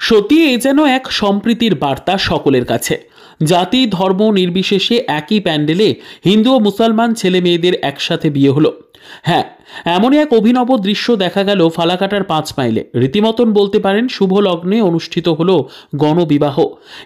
সত্যি এ যেন এক সম্প্রীতির বার্তা সকলের কাছে। জাতি ধর্ম নির্বিশেষে একই প্যান্ডেলে হিন্দু ও মুসলমান ছেলে মেয়েদের একসাথে বিয়ে হলো। হ্যাঁ, এমনই এক অভিনব দৃশ্য দেখা গেল ফালাকাটার 5 মাইলে। রীতিমতন বলতে পারেন শুভ লগ্নে অনুষ্ঠিত হলো গণবিবাহ।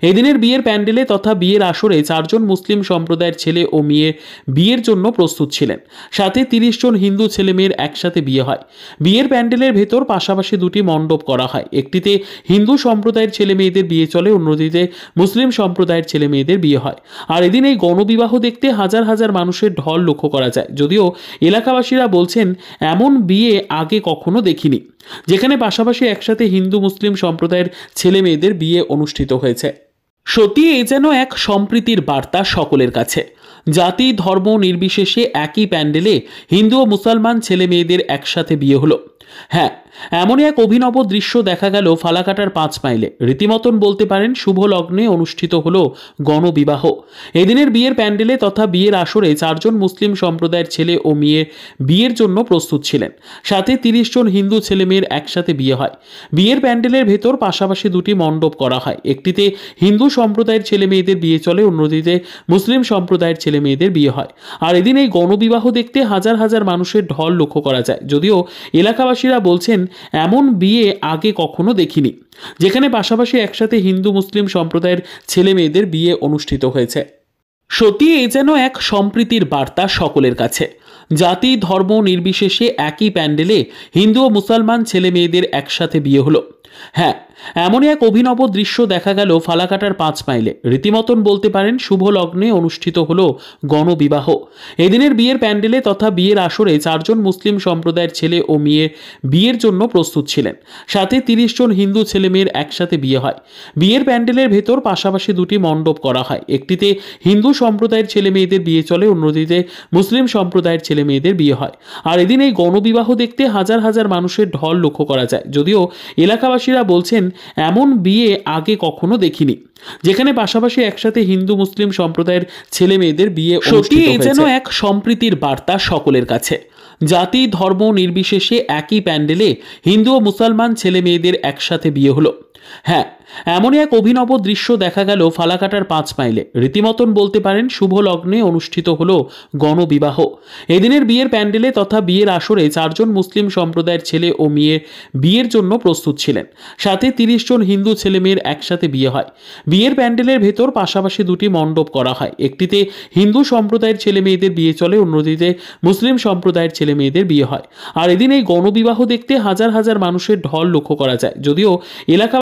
এদিনের বিয়ের প্যান্ডেলে তথা বিয়ের আসরে 4 জন মুসলিম সম্প্রদায়ের ছেলে ও মেয়ে বিয়ের জন্য প্রস্তুত ছিলেন। সাথে 30 জন হিন্দু ছেলে মেয়ের একসাথে বিয়ে হয়। বিয়ের প্যান্ডেলের ভেতর পাশাপাশি দুটি মণ্ডপ করা হয়। একটিতে হিন্দু সম্প্রদায়ের ছেলে মেয়েদের বিয়ে চলে, অন্যটিতে মুসলিম সম্প্রদায়ের ছেলে মেয়েদের বিয়ে হয়। আর এদিন এই গণবিবাহ দেখতে হাজার হাজার মানুষের ঢল লক্ষ্য করা যায়। যদিও এলাকাবাসীরা বলছেন এমন বিয়ে আগে কখনো দেখিনি, যেখানে পাশাপাশি একসাথে হিন্দু মুসলিম সম্প্রদায়ের ছেলে মেয়েদের বিয়ে অনুষ্ঠিত হয়েছে। সত্যি এ যেন এক সম্প্রীতির বার্তা সকলের কাছে। জাতি ধর্ম নির্বিশেষে একই প্যান্ডেলে হিন্দু ও মুসলমান ছেলে মেয়েদের একসাথে বিয়ে হলো। হ্যাঁ, এমনই এক অভিনব দৃশ্য দেখা গেল ফালাকাটার 5 মাইলে। রীতিমতন বলতে পারেন শুভ লগ্নে অনুষ্ঠিত হলো গণবিবাহ। এদিনের বিয়ের প্যান্ডেলে তথা বিয়ের আসরে 4 জন মুসলিম সম্প্রদায়ের ছেলে ও মেয়ে বিয়ের জন্য প্রস্তুত ছিলেন। সাথে 30 জন হিন্দু ছেলে মেয়ের একসাথে বিয়ে হয়। বিয়ের প্যান্ডেলের ভেতর পাশাপাশি দুটি মণ্ডপ করা হয়। একটিতে হিন্দু সম্প্রদায়ের ছেলে মেয়েদের বিয়ে চলে, অন্যটিতে মুসলিম সম্প্রদায়ের ছেলে মেয়েদের বিয়ে হয়। আর এদিন এই গণবিবাহ দেখতে হাজার হাজার মানুষের ঢল লক্ষ্য করা যায়। যদিও এলাকাবাসীরা বলছেন এমন বিয়ে আগে কখনো দেখিনি, যেখানে পাশাপাশি একসাথে হিন্দু মুসলিম সম্প্রদায়ের ছেলে মেয়েদের বিয়ে অনুষ্ঠিত হয়েছে। সত্যি এ যেন এক সম্প্রীতির বার্তা সকলের কাছে। জাতি ধর্ম নির্বিশেষে একই প্যান্ডেলে হিন্দু ও মুসলমান ছেলে মেয়েদের একসাথে বিয়ে হলো। হ্যাঁ, এমনই এক অভিনব দৃশ্য দেখা গেল ফালাকাটার 5 মাইলে। রীতিমতন বলতে পারেন শুভ লগ্নে অনুষ্ঠিত হলো গণবিবাহ। এদিনের বিয়ের প্যান্ডেলে তথা বিয়ের আসরে 4 জন মুসলিম সম্প্রদায়ের ছেলে ও মেয়ে বিয়ের জন্য প্রস্তুত ছিলেন। সাথে 30 জন হিন্দু ছেলে মেয়ের একসাথে বিয়ে হয়। বিয়ের প্যান্ডেলের ভেতর পাশাপাশি দুটি মণ্ডপ করা হয়। একটিতে হিন্দু সম্প্রদায়ের ছেলে মেয়েদের বিয়ে চলে, অন্যটিতে মুসলিম সম্প্রদায়ের ছেলে মেয়েদের বিয়ে হয়। আর এদিন এই গণবিবাহ দেখতে হাজার হাজার মানুষের ঢল লক্ষ্য করা যায়। যদিও এলাকাবাসীরা বলছেন এমন বিয়ে আগে কখনো দেখিনি, যেখানে পাশাপাশি একসাথে হিন্দু মুসলিম সম্প্রদায়ের ছেলে মেয়েদের বিয়ে অনুষ্ঠিত হয়েছে। সত্যি এ যেন এক সম্প্রীতির বার্তা সকলের কাছে। জাতি ধর্ম নির্বিশেষে একই প্যান্ডেলে হিন্দু ও মুসলমান ছেলে মেয়েদের একসাথে বিয়ে হলো। হ্যাঁ, এমনই এক অভিনব দৃশ্য দেখা গেল ফালাকাটার 5 মাইলে। রীতিমতন বলতে পারেন শুভ লগ্নে অনুষ্ঠিত হলো গণবিবাহ। এদিনের বিয়ের প্যান্ডেলে তথা বিয়ের আসরে 4 জন মুসলিম সম্প্রদায়ের ছেলে ও মেয়ে বিয়ের জন্য প্রস্তুত ছিলেন। সাথে 30 জন হিন্দু ছেলে মেয়ের একসাথে বিয়ে হয়। বিয়ের প্যান্ডেলের ভেতর পাশাপাশি দুটি মণ্ডপ করা হয়। একটিতে হিন্দু সম্প্রদায়ের ছেলে মেয়েদের বিয়ে চলে, অন্যটিতে মুসলিম সম্প্রদায়ের ছেলে মেয়েদের বিয়ে হয়। আর এদিন এই গণবিবাহ দেখতে হাজার হাজার মানুষের ঢল লক্ষ্য করা যায়। যদিও এলাকা